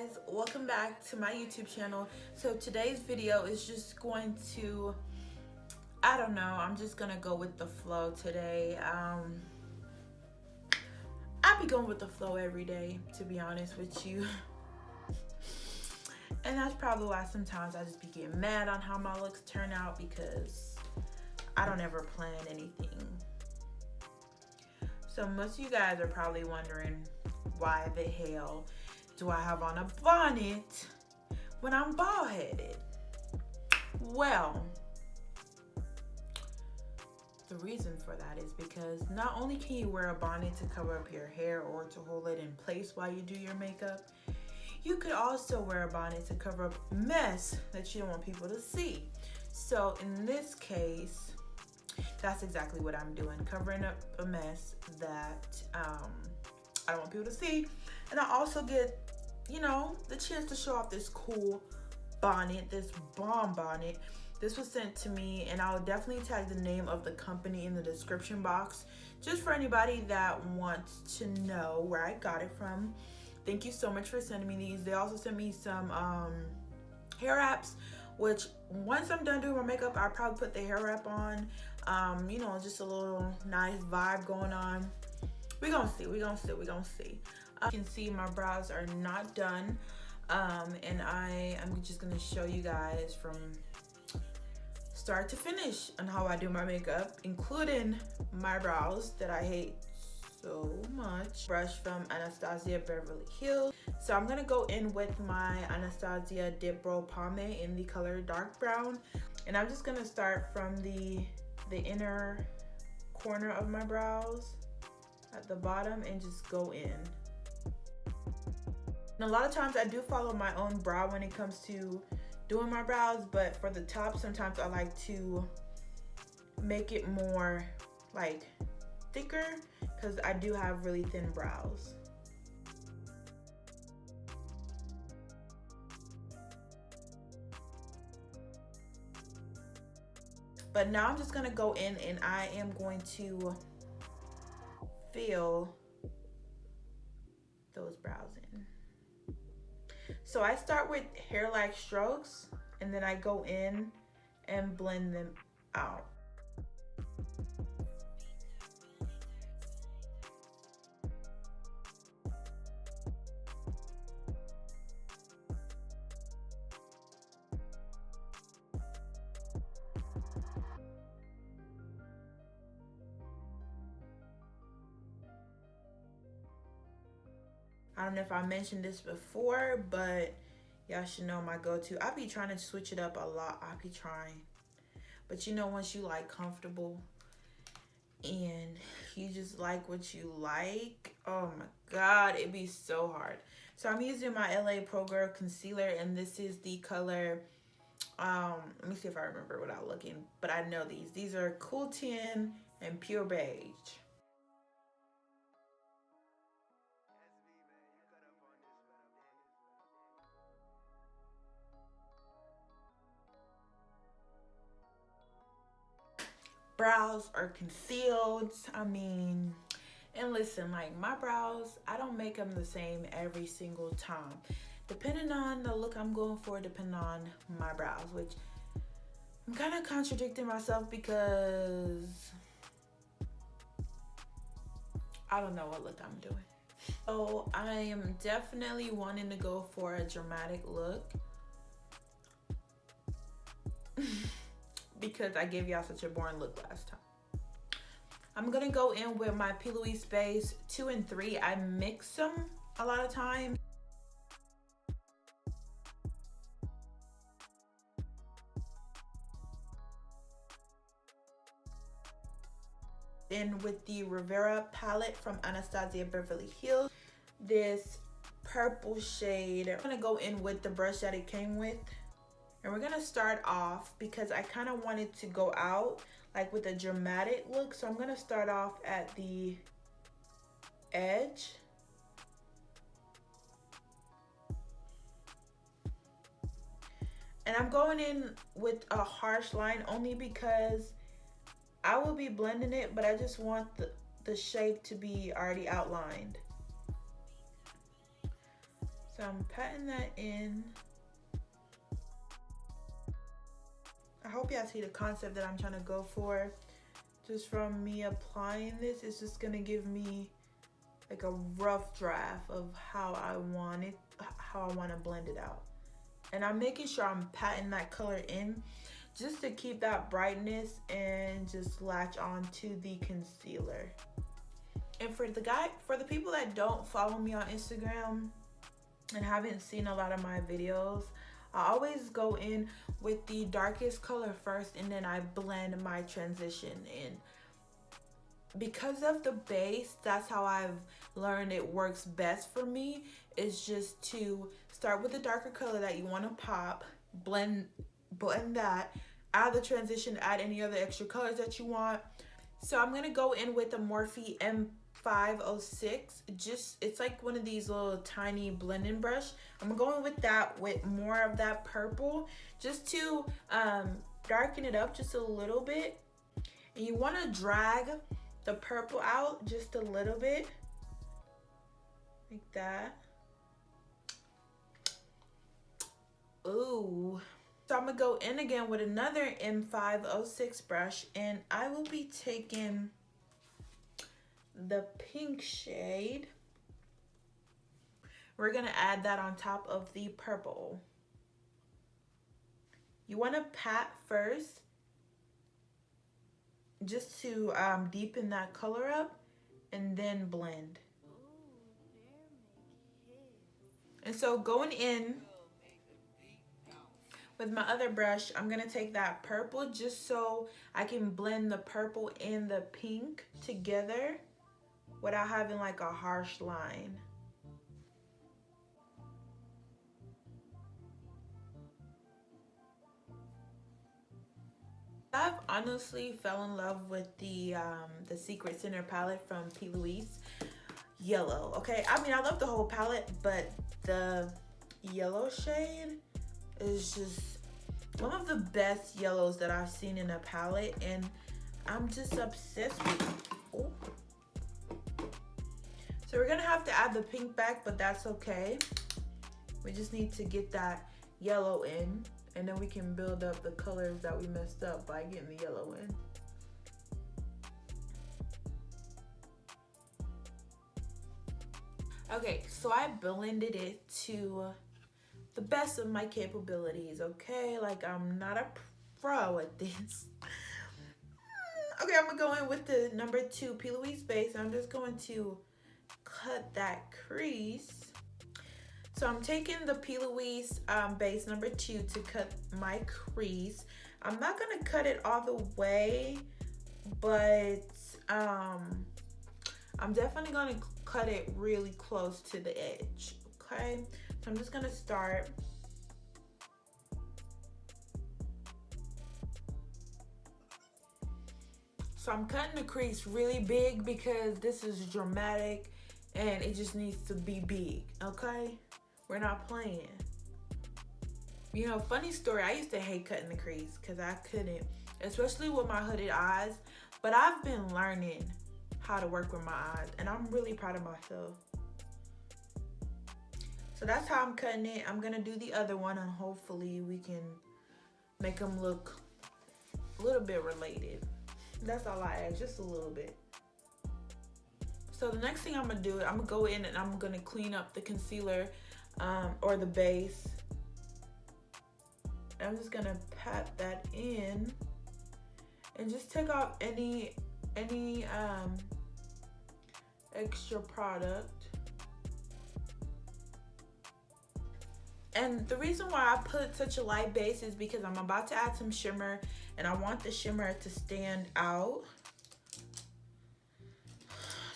guys, welcome back to my YouTube channel. So today's video is just going to, I don't know, I'm just gonna go with the flow today. I be going with the flow every day, to be honest with you. And that's probably why sometimes I just be getting mad on how my looks turn out, because I don't ever plan anything. So most of you guys are probably wondering, why the hell do I have on a bonnet when I'm bald-headed? Well, the reason for that is because not only can you wear a bonnet to cover up your hair or to hold it in place while you do your makeup, you could also wear a bonnet to cover up mess that you don't want people to see. So in this case, that's exactly what I'm doing, covering up a mess that I don't want people to see. And I also get, you know, the chance to show off this cool bonnet, this bomb bonnet. This was sent to me, and I'll definitely tag the name of the company in the description box, just for anybody that wants to know where I got it from. Thank you so much for sending me these. They also sent me some hair wraps, which once I'm done doing my makeup, I'll probably put the hair wrap on. You know, just a little nice vibe going on. We're gonna see. You can see my brows are not done, and I'm just gonna show you guys from start to finish on how I do my makeup, including my brows that I hate so much. Brush from Anastasia Beverly Hills. So I'm gonna go in with my Anastasia Dipbrow Pomade in the color dark brown, and I'm just gonna start from the inner corner of my brows at the bottom and just go in. And a lot of times I do follow my own brow when it comes to doing my brows, but for the top, sometimes I like to make it more like thicker, because I do have really thin brows. But now I'm just gonna go in and I am going to fill those brows in. So I start with hair-like strokes, and then I go in and blend them out. I don't know if I mentioned this before, but y'all should know my go-to. I be trying to switch it up a lot. I be trying. But you know, once you like comfortable and you just like what you like, oh my God, it'd be so hard. So I'm using my LA Pro Girl concealer, and this is the color, let me see if I remember without looking, but I know these. These are Cool Tan and Pure Beige. Brows are concealed. I mean, and listen, like my brows, I don't make them the same every single time. Depending on the look I'm going for, depending on my brows, which I'm kind of contradicting myself because I don't know what look I'm doing. So I am definitely wanting to go for a dramatic look. Because I gave y'all such a boring look last time. I'm gonna go in with my P. Louise Space 2 and 3. I mix them a lot of times. Then with the Riviera palette from Anastasia Beverly Hills, this purple shade. I'm gonna go in with the brush that it came with. And we're gonna start off, because I kind of wanted to go out like with a dramatic look. So I'm gonna start off at the edge. And I'm going in with a harsh line only because I will be blending it, but I just want the shape to be already outlined. So So I'm patting that in. I hope y'all see the concept that I'm trying to go for. Just from me applying this, it's just gonna give me like a rough draft of how I want it, how I want to blend it out. And I'm making sure I'm patting that color in just to keep that brightness and just latch on to the concealer. And for the people that don't follow me on Instagram and haven't seen a lot of my videos, I always go in with the darkest color first and then I blend my transition in. Because of the base, that's how I've learned it works best for me, is just to start with the darker color that you want to pop, blend that, add the transition, add any other extra colors that you want. So I'm going to go in with the Morphe M506. It's like one of these little tiny blending brush. I'm going with that with more of that purple just to darken it up just a little bit. And you want to drag the purple out just a little bit like that. Ooh. So I'm gonna go in again with another M506 brush, and I will be taking the pink shade. We're gonna add that on top of the purple. You want to pat first just to deepen that color up and then blend. And so going in with my other brush, I'm gonna take that purple just so I can blend the purple and the pink together without having like a harsh line. I've honestly fell in love with the Secret Center palette from P. Louise. Yellow, okay? I mean, I love the whole palette, but the yellow shade is just one of the best yellows that I've seen in a palette, and I'm just obsessed with it. Oh. So we're gonna have to add the pink back, but that's okay. We just need to get that yellow in, and then we can build up the colors that we messed up by getting the yellow in. Okay, so I blended it to the best of my capabilities, okay? Like, I'm not a pro at this. Okay, I'm gonna go in with the number 2 P. Louise base. I'm just going to cut that crease. So I'm taking the P. Louise base number 2 to cut my crease. I'm not gonna cut it all the way, but I'm definitely gonna cut it really close to the edge, okay? So I'm just gonna start. So I'm cutting the crease really big because this is dramatic and it just needs to be big, okay? We're not playing. You know, funny story, I used to hate cutting the crease because I couldn't, especially with my hooded eyes, but I've been learning how to work with my eyes, and I'm really proud of myself. So that's how I'm cutting it. I'm gonna do the other one, and hopefully we can make them look a little bit related. That's all I ask, just a little bit. So the next thing I'm gonna do, I'm gonna go in and I'm gonna clean up the concealer or the base. I'm just gonna pat that in and just take off any extra product. And the reason why I put such a light base is because I'm about to add some shimmer and I want the shimmer to stand out.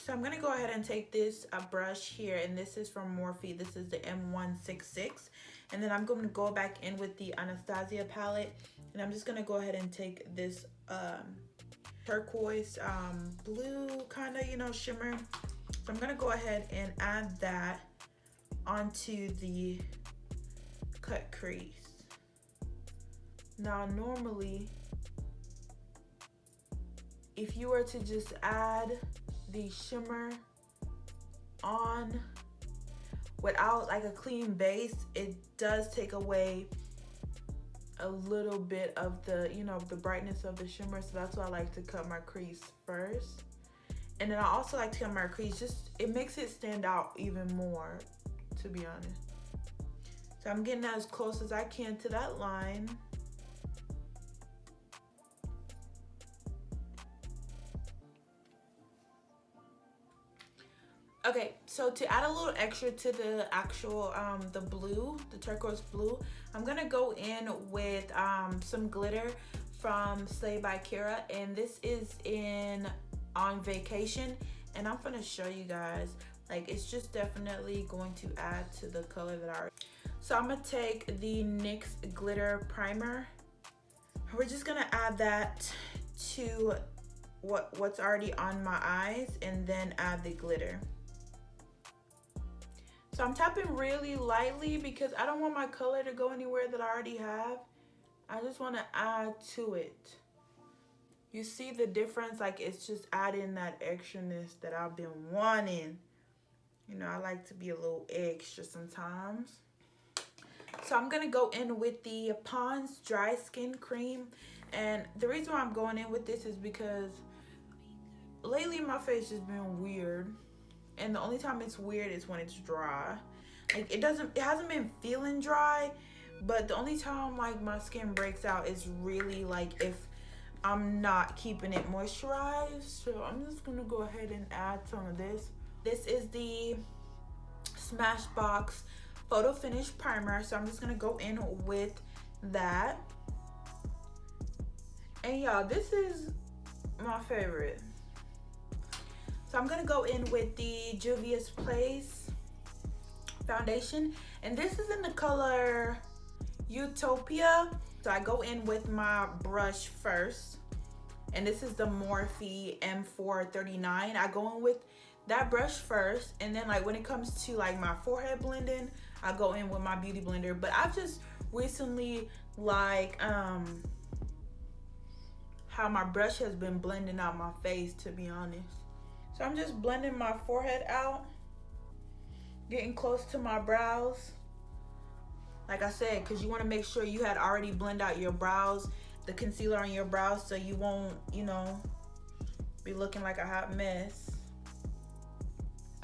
So I'm gonna go ahead and take this brush here, and this is from Morphe. This is the M166. And then I'm gonna go back in with the Anastasia palette, and I'm just gonna go ahead and take this turquoise blue kind of, you know, shimmer. So I'm gonna go ahead and add that onto the cut crease. Now normally, if you were to just add the shimmer on without like a clean base, it does take away a little bit of the, you know, the brightness of the shimmer. So that's why I like to cut my crease first. And then I also like to cut my crease, just it makes it stand out even more, to be honest. So I'm getting as close as I can to that line. Okay, so to add a little extra to the actual the blue, the turquoise blue, I'm gonna go in with some glitter from Slay by Kira, and this is in On Vacation, and I'm gonna show you guys. Like, it's just definitely going to add to the color that I already. So I'm gonna take the NYX glitter primer. We're just gonna add that to what's already on my eyes, and then add the glitter. So I'm tapping really lightly because I don't want my color to go anywhere that I already have. I just want to add to it. You see the difference? Like, it's just adding that extraness that I've been wanting. You know, I like to be a little extra sometimes. So I'm gonna go in with the Pond's Dry Skin Cream. And the reason why I'm going in with this is because lately my face has been weird. And the only time it's weird is when it's dry. Like, it hasn't been feeling dry, but the only time like my skin breaks out is really like if I'm not keeping it moisturized. So I'm just gonna go ahead and add some of this. This is the Smashbox Photo Finish Primer. So I'm just gonna go in with that. And y'all, this is my favorite. So I'm gonna go in with the Juvia's Place foundation, and this is in the color Utopia. So I go in with my brush first, and this is the Morphe M439. I go in with that brush first, and then like when it comes to like my forehead blending, I go in with my beauty blender. But I've just recently like how my brush has been blending out my face, to be honest. So I'm just blending my forehead out, getting close to my brows. Like I said, because you want to make sure you had already blended out your brows, the concealer on your brows, so you won't, you know, be looking like a hot mess.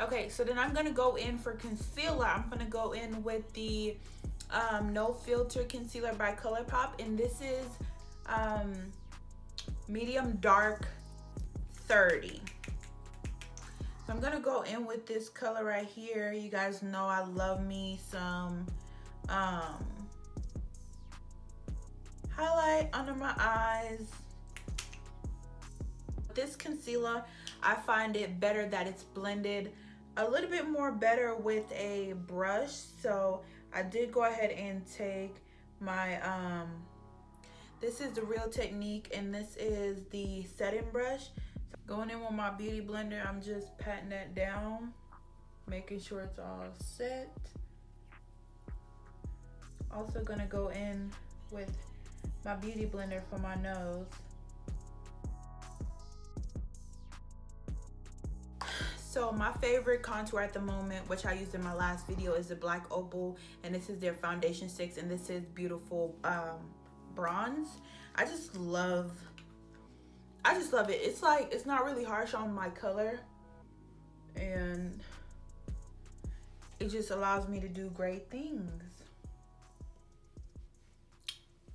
Okay, so then I'm going to go in for concealer. I'm going to go in with the No Filter Concealer by ColourPop, and this is medium dark 30. So I'm gonna go in with this color right here. You guys know I love me some highlight under my eyes. This concealer, I find it better that it's blended a little bit more better with a brush. So I did go ahead and take my this is the Real Technique, and this is the setting brush. Going in with my beauty blender, I'm just patting that down, making sure it's all set. Also gonna go in with my beauty blender for my nose. So my favorite contour at the moment, which I used in my last video, is the Black Opal, and this is their Foundation 6, and this is beautiful bronze. I just love it. It's like, it's not really harsh on my color, and it just allows me to do great things.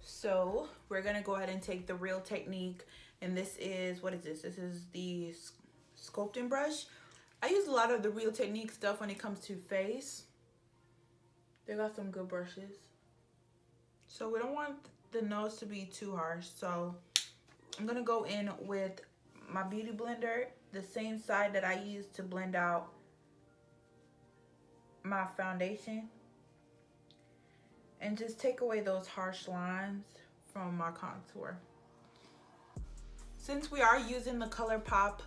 So we're gonna go ahead and take the Real Technique, and this is, what is this? This is the sculpting brush. I use a lot of the Real Technique stuff when it comes to face. They got some good brushes. So we don't want the nose to be too harsh, so I'm gonna go in with my beauty blender, the same side that I used to blend out my foundation, and just take away those harsh lines from my contour. Since we are using the ColourPop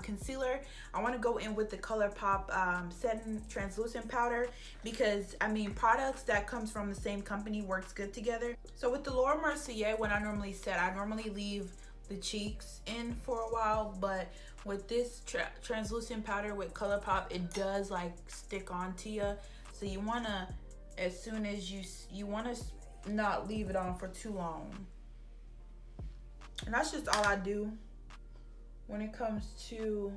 concealer, I want to go in with the ColourPop setting translucent powder, because I mean, products that comes from the same company works good together. So with the Laura Mercier, when I normally set, I normally leave the cheeks in for a while, but with this translucent powder with ColourPop, it does like stick onto you. So you wanna, as soon as you wanna not leave it on for too long. And that's just all I do when it comes to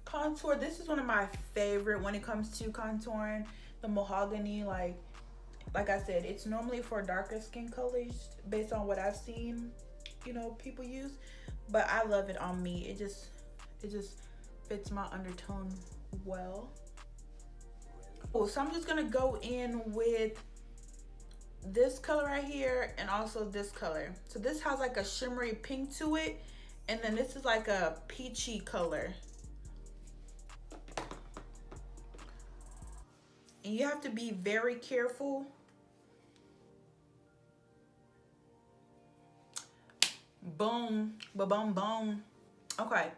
contour. This is one of my favorite when it comes to contouring. The mahogany, like I said, it's normally for darker skin colors based on what I've seen, you know, people use. But I love it on me. It just fits my undertone well. Oh, so I'm just gonna go in with this color right here and also this color. So this has like a shimmery pink to it, and then this is like a peachy color. And you have to be very careful. Boom, ba-boom, boom. Okay,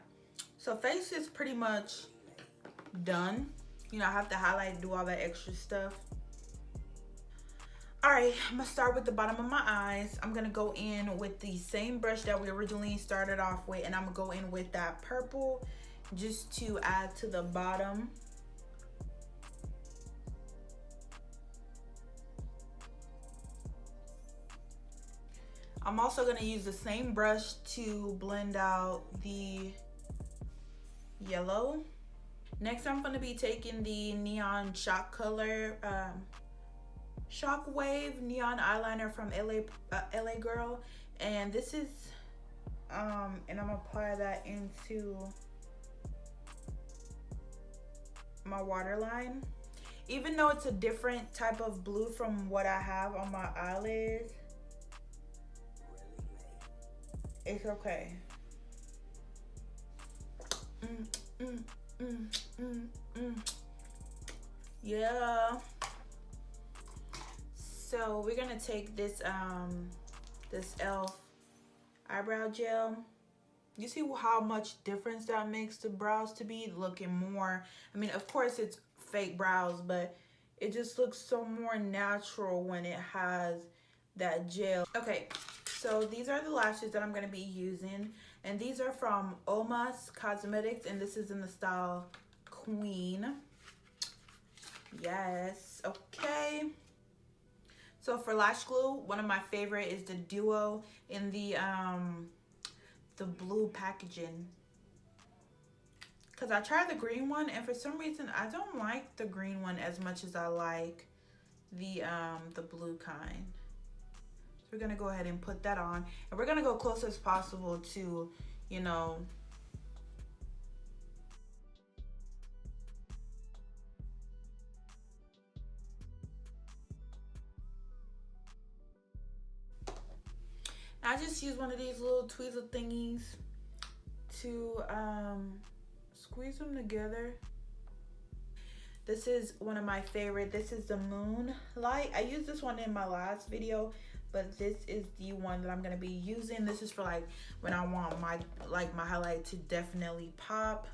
so face is pretty much done. You know, I have to highlight, do all that extra stuff. All right, I'm gonna start with the bottom of my eyes. I'm gonna go in with the same brush that we originally started off with, and I'm gonna go in with that purple just to add to the bottom. I'm also gonna use the same brush to blend out the yellow. Next, I'm gonna be taking the Neon Shock color, Shockwave neon eyeliner from LA Girl, and this is and I'm gonna apply that into my waterline. Even though it's a different type of blue from what I have on my eyelids, it's okay. Yeah. So we're gonna take this this e.l.f. eyebrow gel. You see how much difference that makes the brows to be looking more. I mean, of course it's fake brows, but it just looks so more natural when it has that gel. Okay, so these are the lashes that I'm gonna be using, and these are from Omas Cosmetics, and this is in the style Queen. Yes, okay. So for lash glue, one of my favorite is the Duo in the blue packaging. Cause I tried the green one, and for some reason I don't like the green one as much as I like the blue kind. So we're gonna go ahead and put that on, and we're gonna go close as possible to, you know, I just use one of these little tweezer thingies to squeeze them together. This is one of my favorite. This is the Moonlight. I used this one in my last video, but this is the one that I'm gonna be using. This is for like when I want my highlight to definitely pop,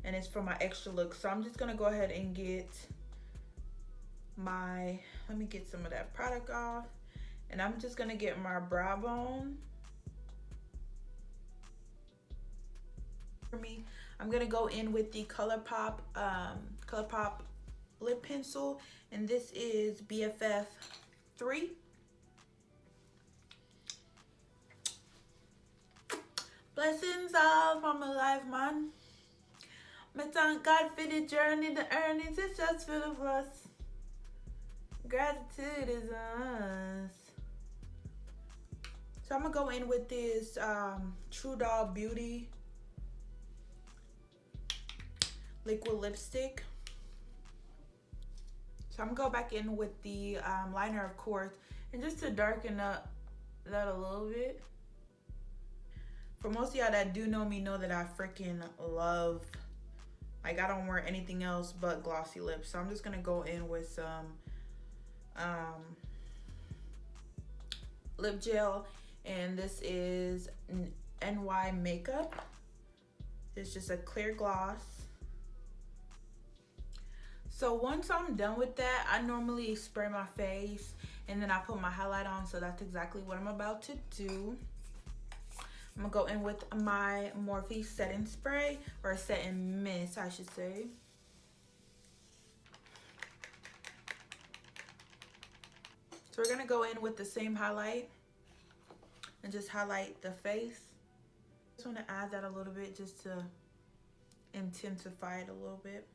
and it's for my extra look. So I'm just gonna go ahead and get my, let me get some of that product off, and I'm just gonna get my brow bone. For me, I'm gonna go in with the ColourPop lip pencil, and this is BFF 3. Blessings all for my life, man. Me thank God for the journey, the earnings is just full of us. Gratitude is us. So I'm gonna go in with this True Doll Beauty liquid lipstick. So I'm gonna go back in with the liner, of course, and just to darken up that a little bit. For most of y'all that do know me know that I freaking love, like, I don't wear anything else but glossy lips. So I'm just gonna go in with some lip gel, and this is NY Makeup. It's just a clear gloss. So once I'm done with that, I normally spray my face and then I put my highlight on, so that's exactly what I'm about to do. I'm gonna go in with my Morphe setting spray, or setting mist I should say. So we're gonna go in with the same highlight and just highlight the face. Just want to add that a little bit just to intensify it a little bit.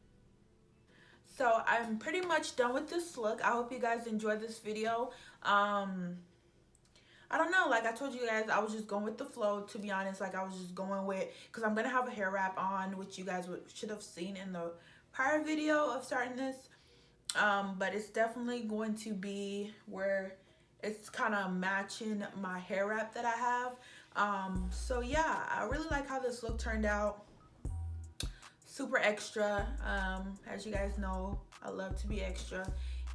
So I'm pretty much done with this look. I hope you guys enjoyed this video. I don't know, like I told you guys, I was just going with the flow, to be honest. Like I was just going with, because I'm going to have a hair wrap on, which you guys should have seen in the prior video of starting this. But it's definitely going to be where it's kind of matching my hair wrap that I have. So yeah, I really like how this look turned out. Super extra. As you guys know, I love to be extra.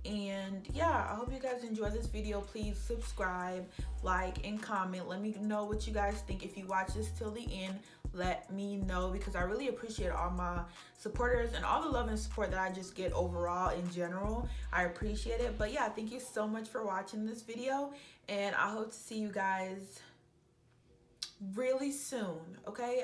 And yeah, I hope you guys enjoy this video. Please subscribe, like, and comment. Let me know what you guys think. If you watch this till the end, let me know, because I really appreciate all my supporters and all the love and support that I just get overall in general. I appreciate it. But yeah, thank you so much for watching this video, and I hope to see you guys really soon, okay?